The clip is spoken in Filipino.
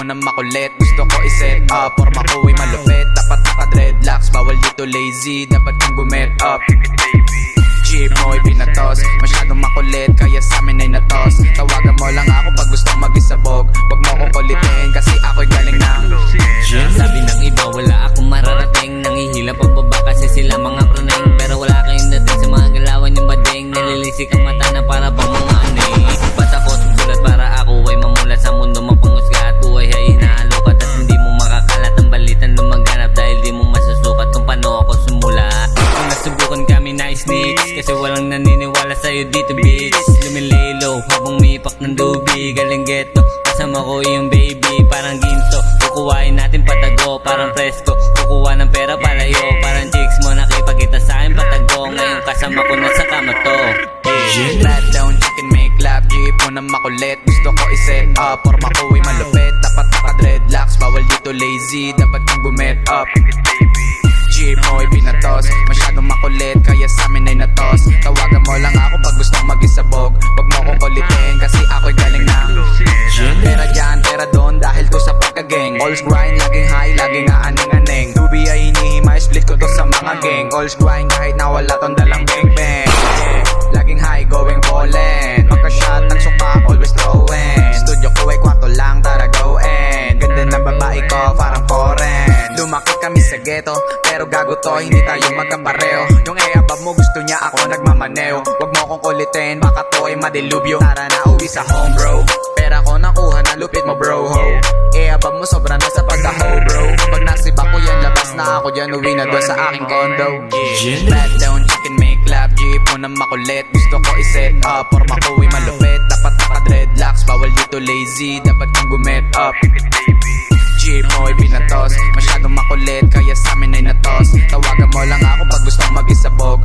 mo na makulit. Gusto ko i-set up, forma ko ay malupit. Dapat naka-dreadlocks, bawal dito lazy. Dapat kang gumet up. Jeep mo ay pinatos, masyadong makulit kaya sa amin ay natos. Tawagan mo lang ako pag gustong mag-isabog. Wag mo akong kulitin kasi ako'y galing ng Sabi ng iba wala akong mararating. Nangihila pababa kasi sila mga praneng. Pero wala kayong dating sa mga galawan yung bading. Nalilisik ang mata na para bang mga anay. Ba't ako sugulat para ako ay mamulat sa mundo mapangusga at buhay ay hinahalukat. At hindi mo makakalat ang balitan lumaganap dahil di mo masusukat kung paano ako sumula. Kung nasubukan kami na snitch kasi walang naniniwala sa'yo dito bitch. Lumilay low habang umipak ng dubi. Galing ghetto kasama ko yung baby parang ginto. Kukuhain natin patago parang presko. Kukuha ng pera palayo parang chicks mo nakipagkita sa'kin patago. Ngayon kasama ko na sa kama to. Flat down, chicken make love. Jeep mo na makulit. Gusto ko i-set up, forma ko ay malupit. Dapat naka-dreadlocks, bawal dito lazy. Dapat kang gumet up. Jeep mo ay pinatos, masyadong makulit kaya sa amin ay natos. Tawagan mo lang ako pag gustong mag-isabog. Wag mo akong kulitin kasi ako'y galing ng pera dyan, pera doon dahil to sa pagka-gang. Alls grind, laging high, laging aaning-aning. Tubi ay hinihimay, split ko to sa mga gang. Alls grind kahit nawala tong dalang bang-bang. Laging high, going ballin'. Magka-shot ng suka, always throwin'. Studio ko ay kwarto lang, tara go in. Ganda ng babae ko, parang foreign. Lumaki kami sa ghetto, pero gago to, hindi tayo magkapareho. Yung e-abab mo gusto niya, ako nagmamaneo. Wag mo akong kulitin, baka to ay madilubyo. Tara na uwi sa home bro. Pera ko nakuha na lupit mo bro ho. E-abab mo sobra na sa pagka-ho bro. Pag nasiba ko yan, labas na ako dyan. Uwi na doon sa aking condo. Flat down, chicken make love. Jeep mo na makulit. Gusto ko i-set up, forma ko ay malupit. Dapat naka-dreadlocks, bawal dito lazy. Dapat kang gumet up. Jeep mo ay pinatos, masyadong makulit kaya sa amin ay natos. Tawagan mo lang ako pag gustong mag-isabog.